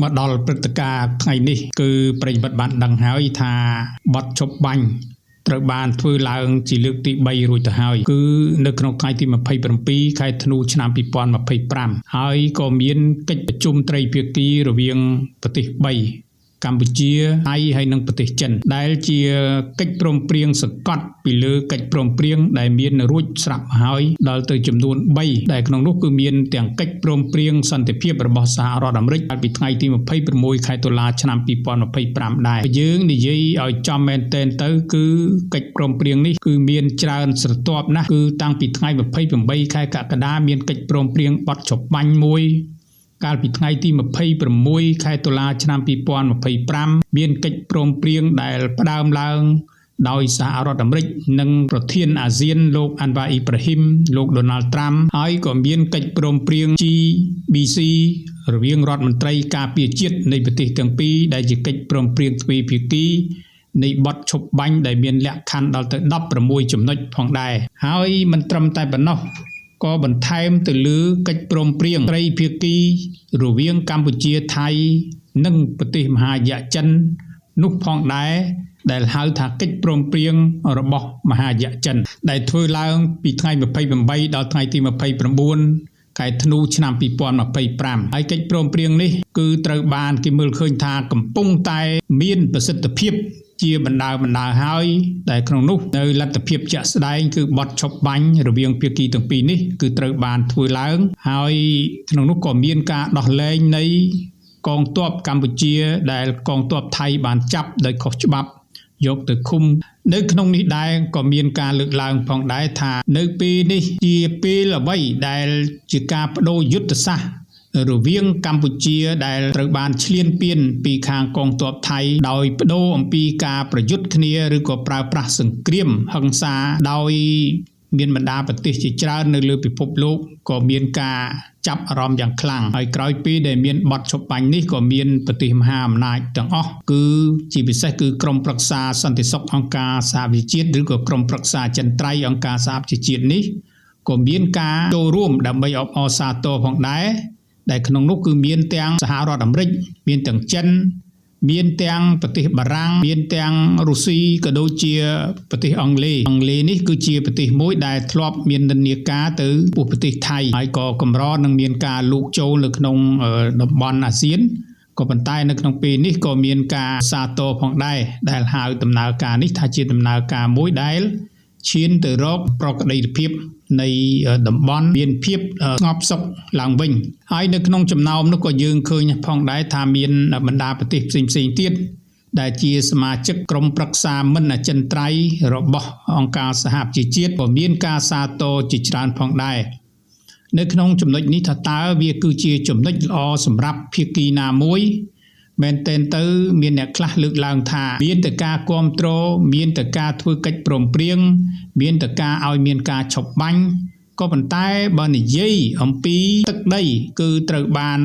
មកដល់ព្រឹត្តិការណ៍ថ្ងៃនេះគឺប្រិយមិត្តបានដឹងហើយថាបទឈប់បាញ់ត្រូវបានធ្វើឡើងជាលើកទី3រួចទៅហើយគឺនៅក្នុងថ្ងៃទី27ខែធ្នូឆ្នាំ2025ហើយក៏មានកិច្ចប្រជុំត្រីភាគីរវាងប្រទេស3កម្ពុជាថៃហើយនិងប្រទេសចិនដែលជាកិច្ចព្រមព្រៀងសង្កត់ពីលើកិច្ចព្រមព្រៀងដែលមានរួចស្រាប់ហើយដល់ទៅចំនួន3ដែលក្នុងនោះគឺមានទាំងកិច្ចព្រមព្រៀងសន្តិភាពរបស់សហរដ្ឋអាមេរិកកាលពីថ្ងៃទី26ខែតុលាឆ្នាំ2025ដែរយើងនិយាយឲ្យចំមែនទែនទៅគឺកិច្ចព្រមព្រៀងនេះគឺមានច្រើនស្រទាប់ណាស់គឺតាំងពីថ្ងៃ28ខែកក្កដាមានកិច្ចព្រមព្រៀងបទឈប់បាញ់មួយកាលពីថ្ងៃទី26ខែតុលាឆ្នាំ2025មានកិច្ចព្រមព្រៀងដែលផ្ដើមឡើងដោយសហរដ្ឋអាមេរិកនិងប្រធានអាស៊ានលោកអាន់វ៉ាអ៊ីប្រាហ៊ីមលោកដូណាល់ត្រាំហើយក៏មានកិច្ចព្រមព្រៀង GBC រវាងរដ្ឋមន្ត្រីការពារជាតិនៃប្រទេសទាំងពីរដែលជាកិច្ចព្រមព្រៀងទ្វេភាគីនៃបទឈប់បាញ់ដែលមានលក្ខខណ្ឌដល់ទៅ16ចំណុចផងដែរហើយមិនត្រឹមតែប៉ុណ្ណោះក៏បន្ថែមទៅលើកិច្ចព្រមព្រៀងត្រីភាគីរវាងកម្ពុជាថៃនិងប្រទេសមហាយៈចិននោះផងដែរដែលហៅថាកិច្ចព្រមព្រៀងរបស់មហាយៈចិនដែលធ្វើឡើងពីថ្ងៃ28ដល់ថ្ងៃទី29ខែធ្នូឆ្នាំ2025ហើយកិច្ចព្រមព្រៀងនេះគឺត្រូវបានគេមើលឃើញថាកំពុងតែមានប្រសិទ្ធភាពជាបណ្ដើហើយដែលក្នុងនោះនៅលទ្ធភាពជាក់ស្ដែងគឺបទឈប់បាញ់រវាងភាគីទាំងពីរនេះគឺត្រូវបានធ្វើឡើងហើយក្នុងនោះក៏មានការដោះលែងនៃកងទ័ពកម្ពុជាដែលកងទ័ពថៃបានចាប់ដោយខុសច្បាប់យកទៅឃុំនៅក្នុងនេះដែរក៏មានការលើកឡើងផងដែរថានៅពេលនេះជាពេលអ្វីដែលជាការបដូរយុទ្ធសាស្ត្ររវាងកម្ពុជាដែលត្រូវបានឈ្លានពានពីខាងកងទ័ពថៃដោយបដូរអំពីការប្រយុទ្ធគ្នាឬក៏ប្រើប្រាស់សង្គ្រាមហិង្សាដោយមានបណ្ដាប្រទេសជាច្រើននៅលើពិភពលោកក៏មានការចាប់អារម្មណ៍យ៉ាងខ្លាំងហើយក្រោយពីដែលមានបទឈប់បាញ់នេះក៏មានប្រទេសមហាអំណាចទាំងអស់គឺជាពិសេសគឺក្រុមប្រឹក្សាសន្តិសុខអង្គការសហប្រជាជាតិឬក៏ក្រុមប្រឹក្សាចិនត្រៃអង្គការសហប្រជាជាតិនេះក៏មានការចូលរួមដើម្បីអបអរសាទរផងដែរដែលក្នុងនោះគឺមានទាំងសហរដ្ឋអាមេរិកមានទាំងចិនមានទាំងប្រទេសបារាំងមានទាំងរុស្ស៊ីក៏ដូចជាប្រទេសអង់គ្លេសនេះគឺជាប្រទេសមួយដែលធ្លាប់មាននិន្នាការទៅពោះប្រទេសថៃហើយក៏កម្រនឹងមានការលូកចូលនៅក្នុងតំបន់អាស៊ានក៏ប៉ុន្តែនៅក្នុងពេលនេះក៏មានការសាទរផងដែរដែលហៅដំណើរការនេះថាជាដំណើរការមួយដែលឈានទៅរកប្រក្រតីភាពនៃតំបន់មានភាពស្ងប់សុខឡើងវិញហើយនៅក្នុងចំណោមនោះក៏យើងឃើញផងដែរថាមានបណ្ដាប្រទេសផ្សេងៗទៀតដែលជាសមាជិកក្រុមប្រឹក្សាមិនអចិន្ត្រៃយ៍របស់អង្គការសហប្រជាជាតិក៏មានការសាទរជាច្រើនផងដែរនៅក្នុងចំណុចនេះថាតើវាគឺជាចំណុចល្អសម្រាប់ភាគីណាមួយមែនទែនទៅមានអ្នកខ្លះលើកឡើងថាមានតែការគាំទ្រមានតែការធ្វើកិច្ចព្រមព្រៀងមានតែការឲ្យមានការឈប់បាញ់ក៏ប៉ុន្តែបើនិយាយអំពីទឹកដីគឺត្រូវបាន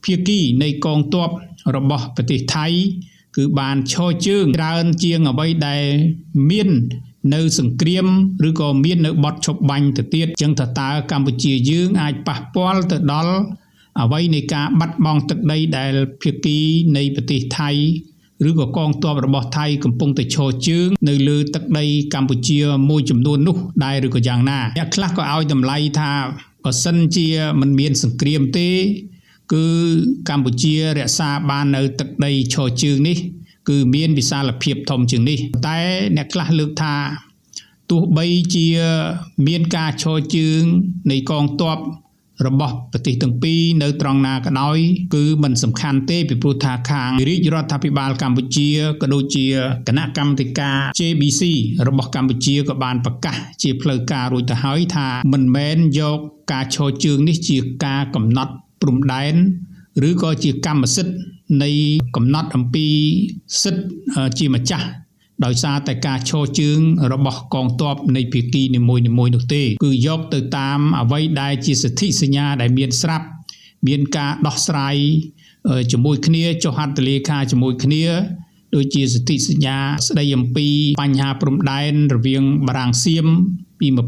ភាគីនៃកងទ័ពរបស់ប្រទេសថៃគឺបានឈរជើងច្រើនជាងអ្វីដែលមាននៅសង្គ្រាមឬក៏មាននៅបទឈប់បាញ់ទៅទៀតអញ្ចឹងថាតើកម្ពុជាយើងអាចប៉ះពាល់ទៅដល់អ្វីនៃការបាត់បង់ទឹកដីដែលភាគីនៃប្រទេសថៃឬក៏កងទ័ពរបស់ថៃកំពុងតែឈរជើងនៅលើទឹកដីកម្ពុជាមួយចំនួននោះដែរឬក៏យ៉ាងណាអ្នកខ្លះក៏ឲ្យតម្លៃថាបើសិនជាមិនមានសង្គ្រាមទេគឺកម្ពុជារក្សាបាននៅទឹកដីឈរជើងនេះគឺមានវិសាលភាពធំជាងនេះតែអ្នកខ្លះលើកថាទោះបីជាមានការឈរជើងនៃកងទ័ពរបស់ប្រទេសទាំងពីរនៅត្រង់ណាក៏ដោយគឺមិនសំខាន់ទេពីព្រោះថាខាងរាជរដ្ឋាភិបាលកម្ពុជាក៏ដូចជាគណៈកម្មាធិការ JBC របស់កម្ពុជាក៏បានប្រកាសជាផ្លូវការរួចទៅហើយថាមិនមែនយកការឈរជើងនេះជាការកំណត់ព្រំដែនឬក៏ជាកម្មសិទ្ធិនៃកំណត់អំពីសិទ្ធិជាម្ចាស់ដោយសារតែការឈរជើងរបស់កងទ័ពនៃភាគីនីមួយៗនោះទេគឺយកទៅតាមអ្វីដែលជាសិទ្ធិសញ្ញាដែលមានស្រាប់មានការដោះស្រាយជាមួយគ្នាចុះហត្ថលេខាជាមួយគ្នាដូចជាសិទ្ធិសញ្ញាស្ដីអំពីបញ្ហាព្រំដែនរវាងបារាំងសៀមពី1904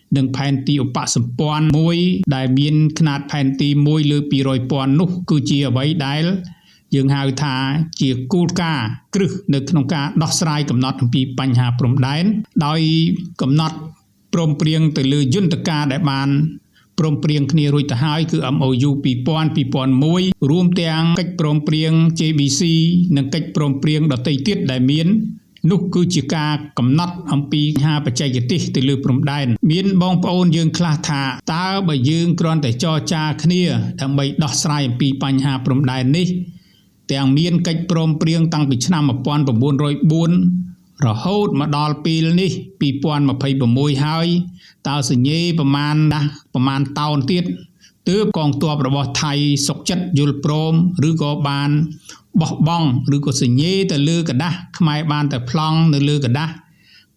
1907 និងផែនទីឧបសម្ព័ន្ធមួយដែលមានຂະຫນາດផែនទី1លើ200,000នោះគឺជាអ្វីដែលយើងហៅថាជាគោលការណ៍គ្រឹះនៅក្នុងការដោះស្រាយកំណត់អំពីបញ្ហាព្រំដែនដោយកំណត់ព្រមព្រៀងទៅលើយន្តការដែលបានព្រមព្រៀងគ្នារួចទៅហើយគឺ MOU 2000-2001 រួមទាំងកិច្ចព្រមព្រៀង JBC និងកិច្ចព្រមព្រៀងដទៃទៀតដែលមាននោះគឺជាការកំណត់អំពីបញ្ហាបច្ចេកទេសទៅលើព្រំដែនមានបងប្អូនយើងខ្លះថាតើបើយើងគ្រាន់តែចរចាគ្នាដើម្បីដោះស្រាយអំពីបញ្ហាព្រំដែននេះទាំងមានកិច្ចព្រមព្រៀងតាំងពីឆ្នាំ1904រហូតមកដល់ពេលនេះ2026ហើយតើសញ្ញេប្រមាណតោនទៀតទើបកងទ័ពរបស់ថៃសុកចិត្តយល់ព្រមឬក៏បានបោះបង់ឬក៏សញ្ញេទៅលើกระดาษខ្មែរបានតែប្លង់នៅលើกระดาษ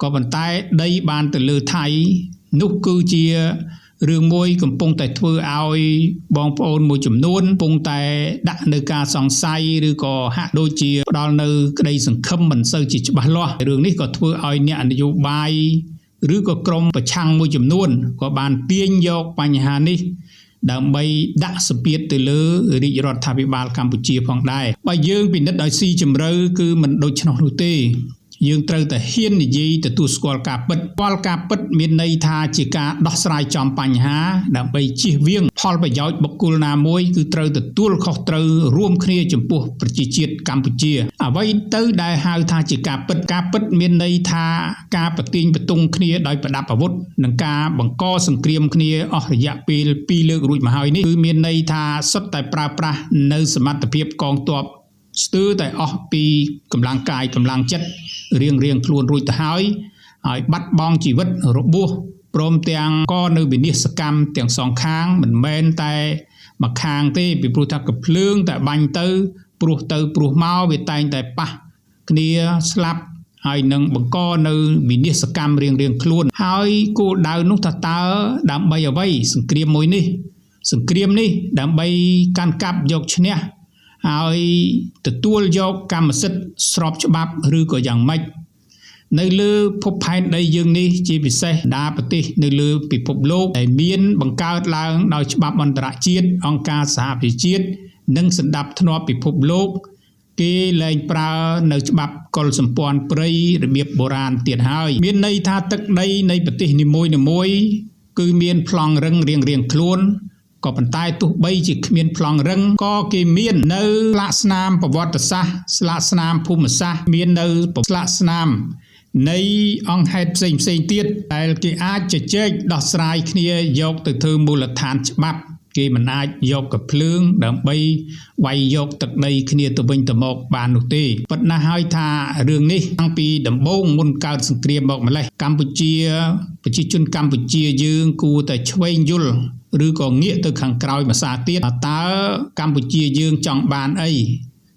ក៏ប៉ុន្តែដីបានទៅលើថៃនោះគឺជារឿងមួយកំពុងតែធ្វើឲ្យបងប្អូនមួយចំនួនកំពុងតែដាក់នៅការសង្ស័យឬក៏ហាក់ដូចជាផ្ដល់នៅក្តីសង្ឃឹមមិនសូវជាច្បាស់លាស់រឿងនេះក៏ធ្វើឲ្យអ្នកនយោបាយឬក៏ក្រុមប្រឆាំងមួយចំនួនក៏បានទាញយកបញ្ហានេះដើម្បីដាក់សម្ពាធទៅលើរាជរដ្ឋាភិបាលកម្ពុជាផងដែរបើយើងពិនិត្យឲ្យស៊ីជម្រៅគឺមិនដូច្នោះនោះទេយើងត្រូវតែហ៊ាននិយាយទទួលស្គាល់ការពិតមានន័យថាជាការដោះស្រាយចំបញ្ហាដើម្បីជៀសវាងផលប្រយោជន៍បុគ្គលណាមួយគឺត្រូវទទួលខុសត្រូវរួមគ្នាចំពោះប្រជាជាតិកម្ពុជាអ្វីទៅដែលហៅថាជាការពិតមានន័យថាការប្រទាញបន្ទង់គ្នាដោយប្រដាប់អាវុធនិងការបង្កសង្គ្រាមគ្នាអស់រយៈពេល2លើករួចមកហើយនេះគឺមានន័យថាសុទ្ធតែប្រើប្រាស់នៅសមត្ថភាពកងទ័ពស្ទើរតែអស់ពីកម្លាំងកាយកម្លាំងចិត្តរៀងខ្លួនរួចទៅហើយបាត់បង់ជីវិតរបួសព្រមទាំងក៏នៅវិនាសកម្មទាំងសងខាងមិនមែនតែមួយខាងទេពីព្រោះថាកំភ្លើងតែបាញ់ទៅព្រោះមកវាតែងតែប៉ះគ្នាស្លាប់ហើយនឹងបង្កនៅវិនាសកម្មរៀងខ្លួនហើយគោលដៅនោះថាតើដើម្បីអ្វីសង្គ្រាមមួយនេះដើម្បីកាន់កាប់យកឈ្នះហើយទទួលយកកម្មសិទ្ធិស្របច្បាប់ឬក៏យ៉ាងម៉េចនៅលើភពផែនដីយើងនេះជាពិសេសប្រទេសនៅលើពិភពលោកដែលមានបង្កើតឡើងដោយច្បាប់អន្តរជាតិអង្គការសហប្រជាជាតិនិងសណ្ដាប់ធ្នាប់ពិភពលោកគេលែងប្រើនៅច្បាប់កុលសម្ព័ន្ធព្រៃរបៀបបុរាណទៀតហើយមានន័យថាទឹកដីនៃប្រទេសនីមួយគឺមានប្លង់រឹងរៀងខ្លួនក៏ប៉ុន្តែទោះបីជាគ្មានប្លង់រឹងក៏គេមាននៅស្លាកស្នាមប្រវត្តិសាស្ត្រស្លាកស្នាមភូមិសាស្ត្រមាននៅស្លាកស្នាមនៃអង្គហេតុផ្សេងទៀតដែលគេអាចជជែកដោះស្រាយគ្នាយកទៅធ្វើមូលដ្ឋានច្បាប់គេមិនអាចយកកាភ្លើងដើម្បីវាយយកទឹកដីគ្នាទៅវិញទៅមកបាននោះទេប៉ុន្តែហើយថារឿងនេះតាំងពីដំបូងមុនកើតសង្គ្រាមមកម្លេះកម្ពុជាប្រជាជនកម្ពុជាយើងគួរតែឆ្វេងយល់ឬក៏ងាកទៅខាងក្រោយមួយសារទៀតតើកម្ពុជាយើងចង់បានអី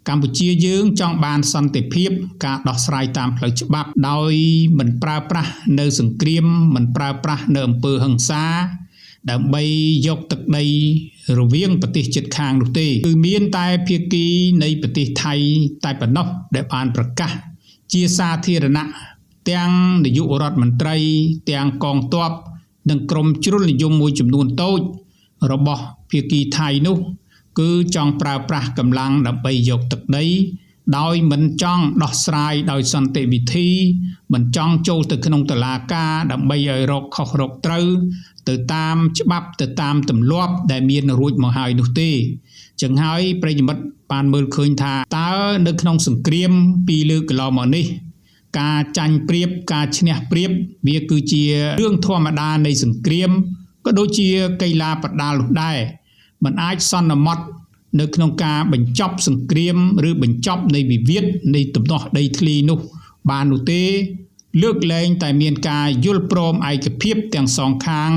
កម្ពុជាយើងចង់បានសន្តិភាពការដោះស្រាយតាមផ្លូវច្បាប់ដោយមិនប្រើប្រាស់នៅសង្គ្រាមមិនប្រើប្រាស់នៅអំពើហិង្សាដើម្បីយកទឹកដីរវាងប្រទេសជិតខាងនោះទេគឺមានតែភាគីនៃប្រទេសថៃតែប៉ុណ្ណោះដែលបានប្រកាសជាសាធារណៈទាំងនាយករដ្ឋមន្ត្រីទាំងកងទ័ពនិងក្រុមជ្រុលនិយមមួយចំនួនតូចរបស់ភាគីថៃនោះគឺចង់ប្រើប្រាស់កម្លាំងដើម្បីយកទឹកដីដោយមិនចង់ដោះស្រាយដោយសន្តិវិធីមិនចង់ចូលទៅក្នុងតុលាការដើម្បីឲ្យរកខុសរកត្រូវទៅតាមច្បាប់ទៅតាមទម្លាប់ដែលមានរួចមកហើយនោះទេចឹងហើយប្រិយមិត្តបានមើលឃើញថាតើនៅក្នុងសង្គ្រាមពីរលើកកន្លងមកនេះការចាញ់ប្រៀបការឈ្នះប្រៀបវាគឺជារឿងធម្មតានៃសង្គ្រាមក៏ដូចជាកីឡាប្រដាល់នោះដែរมันអាចសន្មត់នៅក្នុងការបញ្ចប់សង្គ្រាមឬបញ្ចប់នៃវិវាទនៃទំនាស់ដីធ្លីនោះបាននោះទេលើកលែងតែមានការយល់ព្រមឯកភាពទាំងសងខាង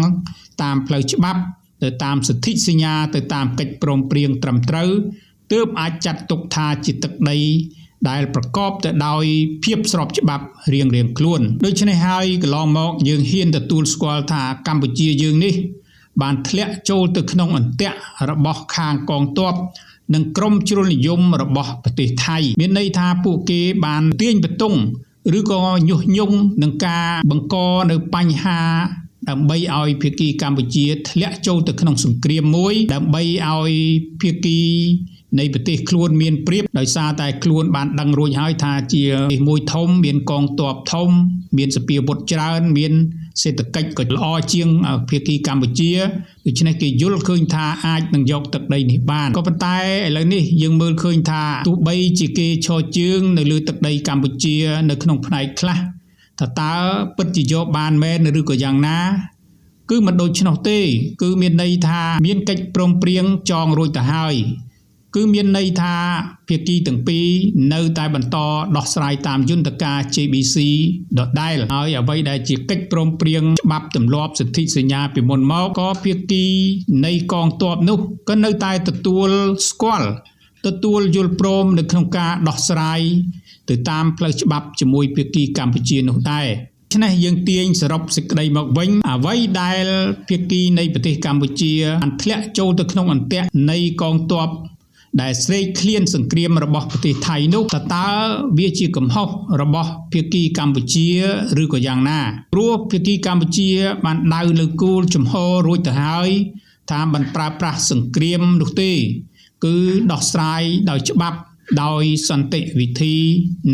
តាមផ្លូវច្បាប់ទៅតាមសិទ្ធិសញ្ញាទៅតាមកិច្ចព្រមព្រៀងត្រឹមត្រូវទើបអាចចាត់ទុកថាជាទឹកដីដែលប្រកបទៅដោយភាពស្របច្បាប់រៀងខ្លួនដូច្នេះហើយកន្លងមកយើងហ៊ានទទួលស្គាល់ថាកម្ពុជាយើងនេះបានធ្លាក់ចូលទៅក្នុងអន្ទាក់របស់ខាងកងទ័ពនិងក្រុមជ្រុលនិយមរបស់ប្រទេសថៃមានន័យថាពួកគេបានទាញបន្ទង់ឬក៏ញុះញង់នឹងការបង្កនៅបញ្ហា ដើម្បីឲ្យភាគីកម្ពុជាធ្លាក់ចូលទៅក្នុងសង្គ្រាមមួយដើម្បីឲ្យភាគីនៃប្រទេសខ្លួនមានប្រៀបដោយសារតែខ្លួនបានដឹងរួចហើយថាជាមួយធំមានកងទ័ពធំមានសភាវុធច្រើនមានសេដ្ឋកិច្ចក៏ល្អជាងភាគីកម្ពុជាដូច្នេះគេយល់ឃើញថាអាចនឹងយកទឹកដីនេះបានក៏ប៉ុន្តែឥឡូវនេះយើងមើលឃើញថាទោះបីជាគេឈរជើងនៅលើទឹកដីកម្ពុជានៅក្នុងផ្នែកខ្លះថាតើពិតជាយកបានមែនឬក៏យ៉ាងណាគឺមិនដូច្នោះទេគឺមានន័យថាមានកិច្ចព្រមព្រៀងចងរួចទៅហើយគឺមានន័យថាភាគីទាំងពីរនៅតែបន្តដោះស្រាយតាមយន្តការ JBC ដដែលហើយអ្វីដែលជាកិច្ចព្រមព្រៀងច្បាប់ទម្លាប់សិទ្ធិសញ្ញាពីមុនមកក៏ភាគីនៃកងទ័ពនោះក៏នៅតែទទួលស្គាល់ទទួលយល់ព្រមនៅក្នុងការដោះស្រាយទៅតាមផ្លូវច្បាប់ជាមួយភាគីកម្ពុជានោះដែរฉะนั้นយើងទាញសរុបសេចក្តីមកវិញអ្វីដែលភាគីនៃប្រទេសកម្ពុជាបានធ្លាក់ចូលទៅក្នុងអន្ទាក់នៃកងទ័ពដែលស្រេកឃ្លានសង្គ្រាមរបស់ប្រទេសថៃនោះតើវាជាកំហុសរបស់ភាគីកម្ពុជាឬក៏យ៉ាងណាព្រោះភាគីកម្ពុជាបានដៅលើគោលជំហររួចទៅហើយថាមិនប្រើប្រាស់សង្គ្រាមនោះទេគឺដោះស្រាយដោយច្បាប់ដោយសន្តិវិធី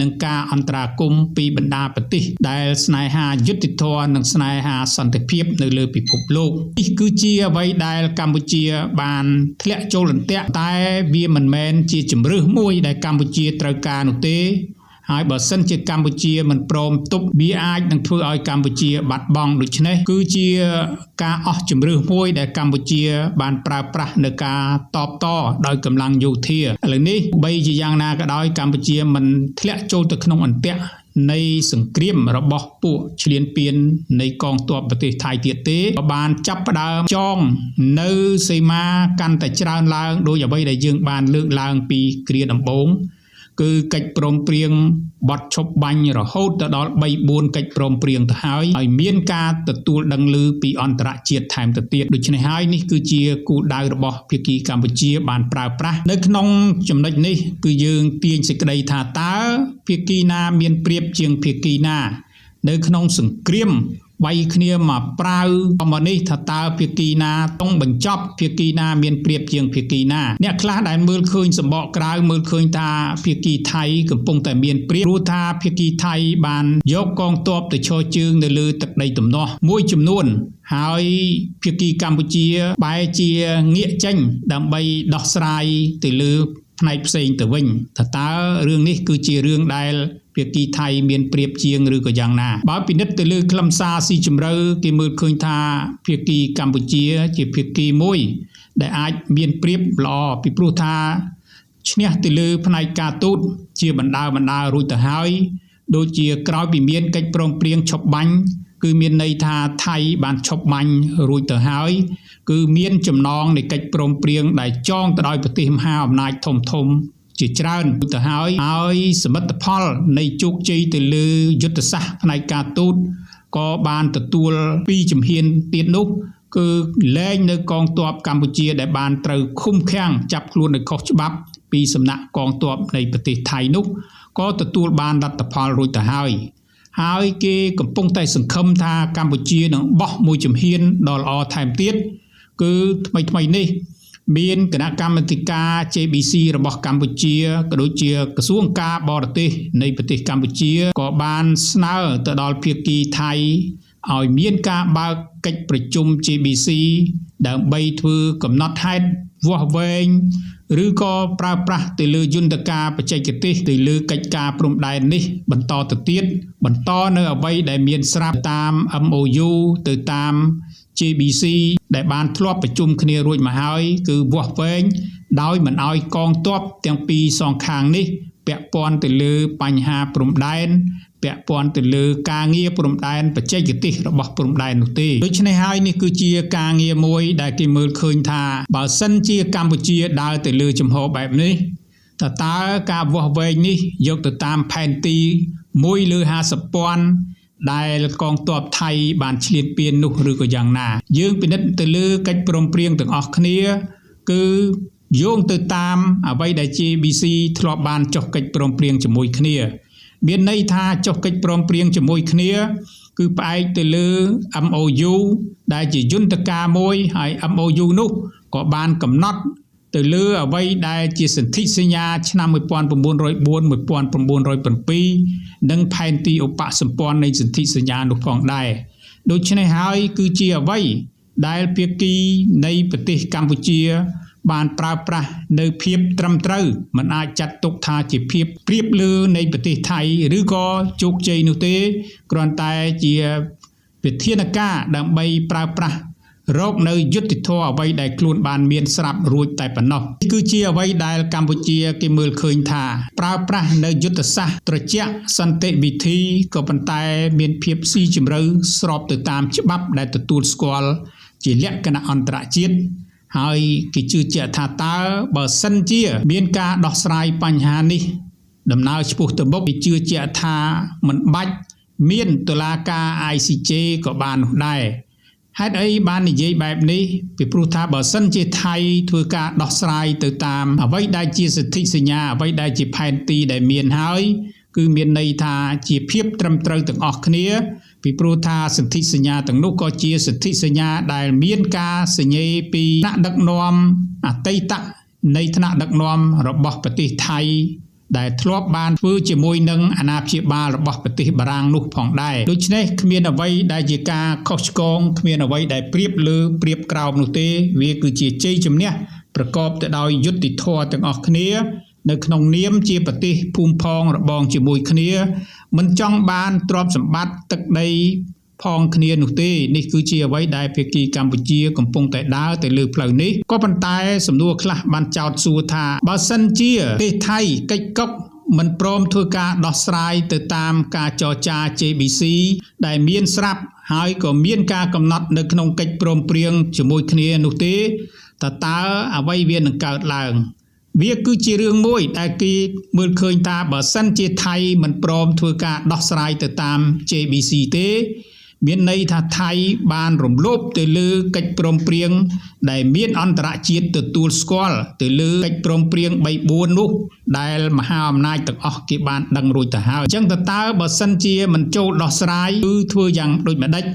និងការអន្តរាគមន៍ពីបណ្ដាប្រទេសដែលស្នេហាយុត្តិធម៌និងស្នេហាសន្តិភាពនៅលើពិភពលោកនេះគឺជាអ្វីដែលកម្ពុជាបានធ្លាក់ចូលអន្ទាក់តែវាមិនមែនជាជំរឿសមួយដែលកម្ពុជាត្រូវការនោះទេហើយបើសិនជាកម្ពុជាមិនព្រមទប់វាអាចនឹងធ្វើឲ្យកម្ពុជាបាត់បង់ដូច្នេះគឺជាការអស់ជំរឿសមួយដែលកម្ពុជាបានប្រើប្រាស់នៅការតបតដោយកម្លាំងយោធាឥឡូវនេះបីជាយ៉ាងណាក៏ដោយកម្ពុជាមិនធ្លាក់ចូលទៅក្នុងអន្ទាក់នៃសង្គ្រាមរបស់ពួកឈ្លានពាននៃកងទ័ពប្រទេសថៃទៀតទេក៏បានចាប់ផ្ដើមចងនៅសីមាកាន់តែច្រើនឡើងដោយអ្វីដែលយើងបានលើកឡើងពីគ្រាដំបូងគឺកិច្ចព្រមព្រៀងបទឈប់បាញ់រហូតទៅដល់ 3-4 កិច្ចព្រមព្រៀងទៅហើយមានការទទួលដឹងឮពីអន្តរជាតិថែមទៅទៀតដូច្នេះហើយនេះគឺជាគោលដៅរបស់ភាគីកម្ពុជាបានប្រើប្រាស់នៅក្នុងចំណុចនេះគឺយើងទាញសេចក្តីថាតើភាគីណាមានប្រៀបជាងភាគីណានៅក្នុងសង្គ្រាមវាយគ្នាមកប្រាវមកនេះថាតើភាគីណាต้องបញ្ចប់ភាគីណាមានប្រៀបជាងភាគីណាអ្នកខ្លះដែលមើលឃើញសម្បកក្រៅមើលឃើញថាភាគីថៃកំពុងតែមានប្រៀបព្រោះថាភាគីថៃបានយកកងទ័ពទៅឈរជើងនៅលើទឹកដីទំនាស់មួយចំនួនហើយភាគីកម្ពុជាបែរជាងាកចេញដើម្បីដោះស្រាយទៅលើផ្នែកផ្សេងទៅវិញថាតើរឿងនេះគឺជារឿងដែលភាគីថៃមានប្រៀបជាងឬក៏យ៉ាងណាបើពិនិត្យទៅលើខ្លឹមសារស៊ីជម្រៅគេមើលឃើញថាភាគីកម្ពុជាជាភាគីមួយដែលអាចមានប្រៀបល្អពីព្រោះថាឈ្នះទៅលើផ្នែកការទូតជាបណ្ដារួចទៅហើយដូចជាក្រោយពីមានកិច្ចព្រមព្រៀងឈប់បាញ់គឺមានន័យថាថៃបានឈប់បាញ់រួចទៅហើយគឺមានចំណងនៃកិច្ចព្រមព្រៀងដែលចងទៅដោយប្រទេសមហាអំណាចធំជាច្រើនទៅហើយសមិទ្ធផលនៃជោគជ័យទៅលើយុទ្ធសាស្ត្រផ្នែកការទូតក៏បានទទួលពីជំហានទៀតនោះគឺលែងនៅកងទ័ពកម្ពុជាដែលបានត្រូវឃុំឃាំងចាប់ខ្លួនដោយខុសច្បាប់ពីសំណាក់កងទ័ពនៃប្រទេសថៃនោះក៏ទទួលបានលទ្ធផលរួចទៅហើយគេកំពុងតែសង្ឃឹមថាកម្ពុជានឹងបោះមួយជំហានដ៏ល្អថែមទៀតគឺថ្មីនេះមានគណៈកម្មាធិការ JBC របស់កម្ពុជាក៏ដូចជាក្រសួងការបរទេសនៃប្រទេសកម្ពុជាក៏បានស្នើទៅដល់ភាគីថៃឲ្យមានការបើកកិច្ចប្រជុំ JBC ដើម្បីធ្វើកំណត់ហេតុវាស់វែងឬក៏ប្រើប្រាស់ទៅលើយន្តការបច្ចេកទេសទៅលើកិច្ចការព្រំដែននេះបន្តទៅទៀតបន្តនៅអ្វីដែលមានស្រាប់តាម MOU ទៅតាម JBC ដែលបានធ្លាប់ប្រជុំគ្នារួចមកហើយគឺវាស់វែងដោយមិនឲ្យកងទ័ពទាំងពីរសងខាងនេះពាក់ព័ន្ធទៅលើបញ្ហាព្រំដែនពាក់ព័ន្ធទៅលើការងារព្រំដែនបច្ចេកទេសរបស់ព្រំដែននោះទេដូច្នេះហើយនេះគឺជាការងារមួយដែលគេមើលឃើញថាបើសិនជាកម្ពុជាដើរទៅលើជំហរបែបនេះតើការវាស់វែងនេះយកទៅតាមផែនទី1លើ50,000ដែលកងទ័ពថៃបានឈ្លានពាននោះឬក៏យ៉ាងណាយើងពិនិត្យទៅលើកិច្ចព្រមព្រៀងទាំងអស់គ្នាគឺយោងទៅតាមអ្វីដែល JBC ធ្លាប់បានចុះកិច្ចព្រមព្រៀងជាមួយគ្នាមានន័យថាចុះកិច្ចព្រមព្រៀងជាមួយគ្នា គឺផ្អែកទៅលើ MOU ដែលជាយន្តការមួយហើយ MOU នោះក៏បានកំណត់ទៅលើអ្វីដែលជាសន្ធិសញ្ញាឆ្នាំ1904 1907និងផែនទីឧបសម្ព័ន្ធនៃសន្ធិសញ្ញានោះផងដែរដូច្នេះហើយគឺជាអ្វីដែលភាគីនៃប្រទេសកម្ពុជាបានប្រើប្រាស់នៅភាពត្រឹមត្រូវមិនអាចចាត់ទុកថាជាភាពប្រៀបលើនៃប្រទេសថៃឬក៏ជោគជ័យនោះទេគ្រាន់តែជាវិធានការដើម្បីប្រើប្រាស់រកនៅយុទ្ធធម៌អ្វីដែលខ្លួនបានមានស្រាប់រួចតែប៉ុណ្ណោះគឺជាអ្វីដែលកម្ពុជាគេមើលឃើញថាប្រើប្រាស់នៅយុទ្ធសាស្ត្រត្រជាក់សន្តិវិធីក៏ប៉ុន្តែមានភាពស៊ីជម្រៅស្របទៅតាមច្បាប់ដែលទទួលស្គាល់ជាលក្ខណៈអន្តរជាតិហើយគេជឿជាក់ថាតើបើសិនជាមានការដោះស្រាយបញ្ហានេះដំណើរឆ្ពោះទៅមុខគេជឿជាក់ថាមិនបាច់មានតុលាការ ICJ ក៏បាននោះដែរហេតុអីបាននិយាយបែបនេះពីព្រោះថាបើសិនជាថៃធ្វើការដោះស្រាយទៅតាមអ្វីដែលជាសន្ធិសញ្ញាអ្វីដែលជាផែនទីដែលមានហើយគឺមានន័យថាជាភាពត្រឹមត្រូវទាំងអស់គ្នាពីព្រោះថាសន្ធិសញ្ញាទាំងនោះក៏ជាសន្ធិសញ្ញាដែលមានការសញ្ញេពីថ្នាក់ដឹកនាំអតីតនៃថ្នាក់ដឹកនាំរបស់ប្រទេសថៃដែលធ្លាប់បានធ្វើជាមួយនឹងអាណាព្យាបាលរបស់ប្រទេសបារាំងនោះផងដែរដូច្នេះគ្មានអ្វីដែលជាការខុសឆ្គងគ្មានអ្វីដែលប្រៀបលើប្រៀបក្រោមនោះទេវាគឺជាជ័យជំនះប្រកបទៅដោយយុត្តិធម៌ទាំងអស់គ្នានៅក្នុងនាមជាប្រទេសភូមិផងរបងជាមួយគ្នាមិនចង់បានទ្រព្យសម្បត្តិទឹកដីផងគ្នានោះទេនេះគឺជាអ្វីដែលភាគីកម្ពុជាកំពុងតែដើរទៅលើផ្លូវនេះក៏ប៉ុន្តែសំណួរខ្លះបានចោទសួរថាបើសិនជាប្រទេសថៃកិច្ចកុកមិនព្រមធ្វើការដោះស្រាយទៅតាមការចរចា JBC ដែលមានស្រាប់ហើយក៏មានការកំណត់នៅក្នុងកិច្ចព្រមព្រៀងជាមួយគ្នានោះទេតើអ្វីវានឹងកើតឡើងវាគឺជារឿងមួយដែលគេមើលឃើញថាបើសិនជាថៃមិនព្រមធ្វើការដោះស្រាយទៅតាម JBC ទេមានន័យថាថៃបានរំលោភទៅលើកិច្ចព្រមព្រៀងដែលមានអន្តរជាតិទទួលស្គាល់ទៅលើកិច្ចព្រមព្រៀង3-4នោះដែលមហាអំណាចទាំងអស់គេបានដឹងរួចទៅហើយអញ្ចឹងតើបើសិនជាមិនចូលដោះស្រាយគឺធ្វើយ៉ាងដូចម្ដេច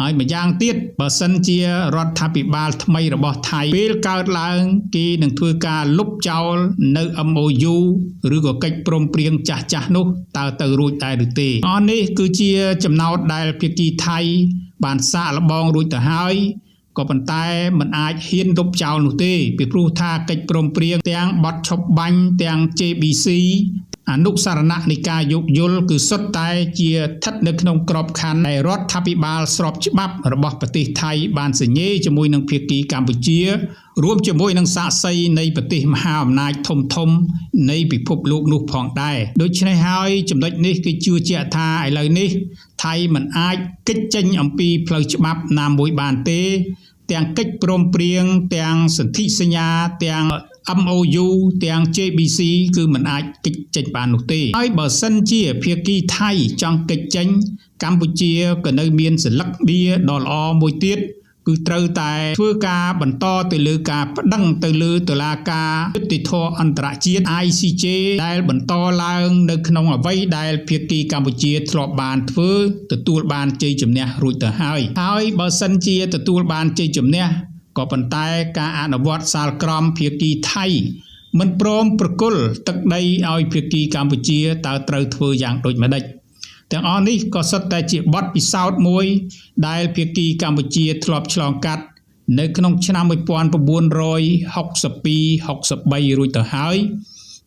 ហើយម្យ៉ាងទៀតបើសិនជារដ្ឋាភិបាលថ្មីរបស់ថៃពេលកើតឡើងគេនឹងធ្វើការលុបចោលនៅ MOU ឬក៏កិច្ចព្រមព្រៀងចាស់ៗនោះតើទៅរួចដែរឬទេអស់នេះគឺជាចំណោទដែលភាគីថៃបានសាកល្បងរួចទៅហើយក៏ប៉ុន្តែមិនអាចហ៊ានលុបចោលនោះទេពីព្រោះថាកិច្ចព្រមព្រៀងទាំងបទឈប់បាញ់ទាំង JBC អនុសារណៈនៃការយោគយល់គឺសុទ្ធតែជាស្ថិតនៅក្នុងក្របខ័ណ្ឌនៃរដ្ឋាភិបាលស្របច្បាប់របស់ប្រទេសថៃបានសញ្ញេជាមួយនឹងភាគីកម្ពុជារួមជាមួយនឹងសាក្សីនៃប្រទេសមហាអំណាចធំនៃពិភពលោកនោះផងដែរដូច្នេះហើយចំណុចនេះគេជឿជាក់ថាឥឡូវនេះថៃមិនអាចគេចចេញអំពីផ្លូវច្បាប់ណាមួយបានទេទាំងកិច្ចព្រមព្រៀងទាំងសន្ធិសញ្ញាទាំង MOU ទាំង JBC គឺមិនអាចគេចចេញបាននោះទេហើយបើសិនជាភាគីថៃចង់គេចចេញកម្ពុជាក៏នៅមានសិលឹកបៀដ៏ល្អមួយទៀតគឺត្រូវតែធ្វើការបន្តទៅលើការប្តឹងទៅលើតុលាការយុត្តិធម៌អន្តរជាតិ ICJ ដែលបន្តឡើងនៅក្នុងអ្វីដែលភាគីកម្ពុជាធ្លាប់បានធ្វើទទួលបានជ័យជំនះរួចទៅហើយបើសិនជាទទួលបានជ័យជំនះក៏ប៉ុន្តែការអនុវត្តសាលក្រមភាគីថៃមិនព្រមប្រគល់ទឹកដីឲ្យភាគីកម្ពុជាតើត្រូវធ្វើយ៉ាងដូចម្ដេចទាំងអស់នេះក៏សុទ្ធតែជាបទពិសោធន៍មួយដែលភាគីកម្ពុជាធ្លាប់ឆ្លងកាត់នៅក្នុងឆ្នាំ1962-63រួចទៅហើយ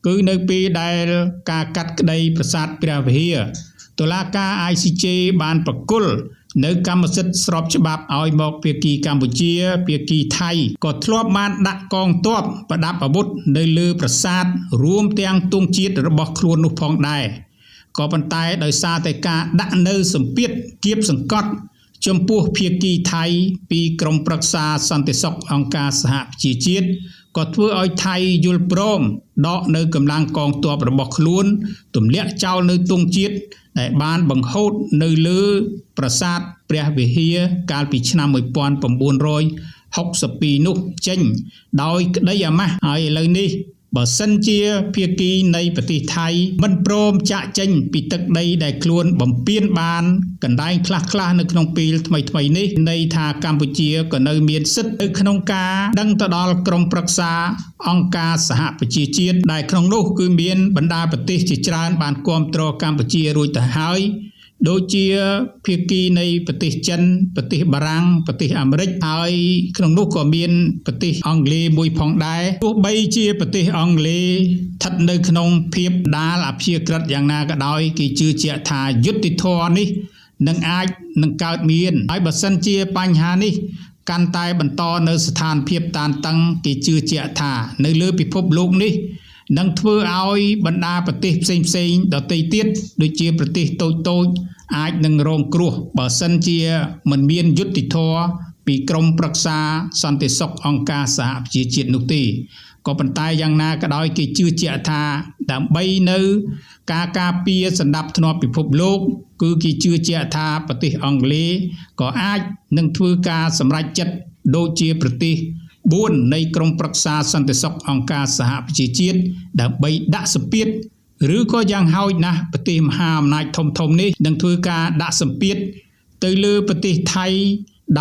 គឺនៅពេលដែលការកាត់ក្តីប្រាសាទព្រះវិហារតុលាការ ICJ បានប្រគល់នៅកម្មសិទ្ធិស្របច្បាប់ឲ្យមកភាគីកម្ពុជាភាគីថៃក៏ធ្លាប់បានដាក់កងទ័ពប្រដាប់អាវុធនៅលើប្រាសាទរួមទាំងទង់ជាតិរបស់ខ្លួននោះផងដែរក៏ប៉ុន្តែដោយសារតែការដាក់នៅសម្ពាធគៀបសង្កត់ចំពោះភាគីថៃពីក្រមប្រឹក្សាសន្តិសុខអង្គការសហប្រជាជាតិក៏ធ្វើឲ្យថៃយល់ព្រមដកនៅកម្លាំងកងទ័ពរបស់ខ្លួនទម្លាក់ចោលនៅទង់ជាតិដែលបានបង្ហូតនៅលើប្រាសាទព្រះវិហារកាលពីឆ្នាំ1962នោះចេញដោយក្តីអាម៉ាស់ហើយឥឡូវនេះ បើសិនជាភាគីនៃប្រទេសថៃមិនព្រមចាក់ចេញពីទឹកដីដែលខ្លួនបំពេញបានកណ្ដែងខ្លះៗនៅក្នុងពេលថ្មីៗនេះន័យថាកម្ពុជាក៏នៅមានសិទ្ធិនៅក្នុងការដឹងទៅដល់ក្រុមប្រឹក្សាអង្គការសហប្រជាជាតិដែលក្នុងនោះគឺមានបណ្ដាប្រទេសជាច្រើនបានគាំទ្រកម្ពុជារួចទៅហើយដូចជាភាគីនៃប្រទេសចិនប្រទេសបារាំងប្រទេសអាមេរិកហើយក្នុងនោះក៏មានប្រទេសអង់គ្លេសមួយផងដែរទោះបីជាប្រទេសអង់គ្លេសស្ថិតនៅក្នុងភាពដាលអព្យាក្រឹតយ៉ាងណាក៏ដោយគេជឿជាក់ថាយុត្តិធម៌នេះនឹងអាចនឹងកើតមានហើយបើសិនជាបញ្ហានេះកាន់តែបន្តនៅស្ថានភាពតានតឹងគេជឿជាក់ថានៅលើពិភពលោកនេះនឹងធ្វើឲ្យបណ្ដាប្រទេសផ្សេងៗដទៃទៀតដូចជាប្រទេសតូចៗអាចនឹងរងគ្រោះបើសិនជាមិនមានយុត្តិធម៌ពីក្រមប្រឹក្សាសន្តិសុខអង្គការសហប្រជាជាតិនោះទេក៏ប៉ុន្តែយ៉ាងណាក៏ដោយគេជឿជាក់ថាដើម្បីនៅការការពារសន្តិភាពពិភពលោកគឺគេជឿជាក់ថាប្រទេសអង់គ្លេសក៏អាចនឹងធ្វើការសម្រេចចិត្តដូចជាប្រទេស4នៃក្រមប្រឹក្សាសន្តិសុខអង្គការសហប្រជាជាតិដើម្បីដាក់សម្ពាធឬក៏យ៉ាងហោចណាស់ប្រទេសមហាអំណាចធំៗនេះនឹងធ្វើការដាក់សម្ពាធទៅលើប្រទេសថៃ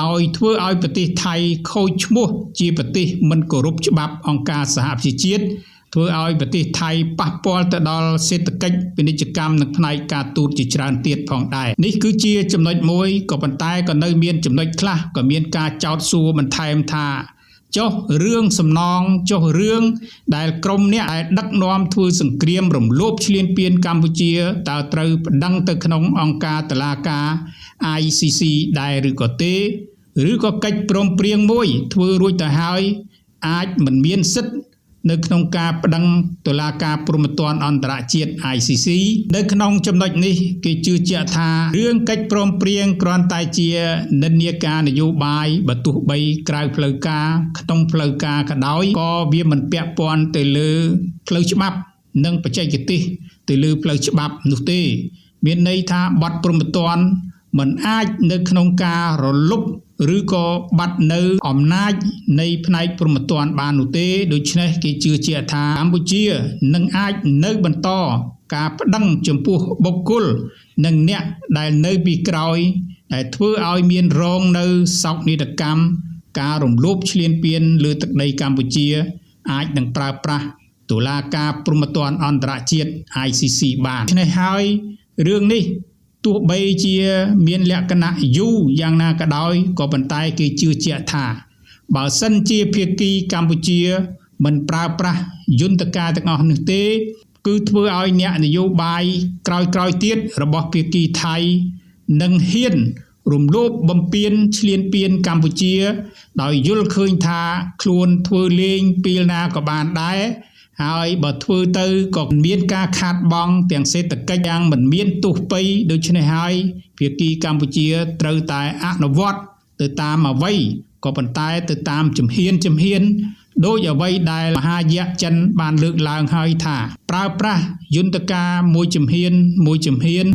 ដោយធ្វើឲ្យប្រទេសថៃខូចឈ្មោះជាប្រទេសមិនគោរពច្បាប់អង្គការសហប្រជាជាតិធ្វើឲ្យប្រទេសថៃប៉ះពាល់ទៅដល់សេដ្ឋកិច្ចពាណិជ្ជកម្មនិងផ្នែកការទូតជាច្រើនទៀតផងដែរនេះគឺជាចំណុចមួយក៏ប៉ុន្តែក៏នៅមានចំណុចខ្លះក៏មានការចោទសួរបន្ថែមថាចុះរឿងសំណងចុះរឿងដែលក្រុមអ្នកដែលដឹកនាំធ្វើសង្គ្រាមរំលោភឈ្លានពានកម្ពុជាតើត្រូវប្តឹងទៅក្នុងអង្គការតុលាការ ICC ដែរឬក៏ទេឬក៏កិច្ចព្រមព្រៀងមួយធ្វើរួចទៅហើយអាចមិនមានសិទ្ធិនៅក្នុងការប្តឹងតុលាការព្រហ្មទណ្ឌអន្តរជាតិ ICC នៅក្នុងចំណុចនេះគេជឿជាក់ថារឿងកិច្ចព្រមព្រៀងគ្រាន់តែជានិន្នាការនយោបាយបើទោះបីក្រៅផ្លូវការក្នុងផ្លូវការក៏ដោយក៏វាមិនពាក់ព័ន្ធទៅលើផ្លូវច្បាប់និងបច្ចេកទេសទៅលើផ្លូវច្បាប់នោះទេមានន័យថាបទព្រហ្មទណ្ឌមិនអាចនៅក្នុងការរលុបឬក៏បាត់នៅអំណាចនៃផ្នែកព្រហ្មទណ្ឌបាននោះទេដូច្នេះគេជឿជាក់ថាកម្ពុជានឹងអាចនៅបន្តការប្តឹងចំពោះបុគ្គលនិងអ្នកដែលនៅពីក្រោយដែលធ្វើឲ្យមានរងនៅសោកនាដកម្មការរំលោភឈ្លានពានលើទឹកដីកម្ពុជាអាចនឹងប្រើប្រាស់តុលាការព្រហ្មទណ្ឌអន្តរជាតិ ICC បានដូច្នេះហើយរឿងនេះទោះបីជាមានលក្ខណៈយូរយ៉ាងណាក៏ដោយក៏ប៉ុន្តែគេជឿជាក់ថាបើសិនជាភាគីកម្ពុជាមិនប្រើប្រាស់យន្តការទាំងអស់នេះទេគឺធ្វើឲ្យអ្នកនយោបាយក្រោយៗទៀតរបស់ភាគីថៃនឹងហ៊ានរំលោភបំពានឈ្លានពានកម្ពុជាដោយយល់ឃើញថាខ្លួនធ្វើលេងពេលណាក៏បានដែរហើយបើធ្វើទៅក៏មានការខាតបង់ទាំងសេដ្ឋកិច្ចយ៉ាងមិនមានទោសពៃដូច្នេះហើយភាគីកម្ពុជាត្រូវតែអនុវត្តទៅតាមអ្វីក៏ប៉ុន្តែទៅតាមជំហានដោយអ្វីដែលមហាយៈចិនបានលើកឡើងហើយថាប្រើប្រាស់យន្តការមួយជំហាន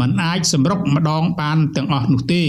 មិនអាចសម្រុកម្ដងបានទាំងអស់នោះទេ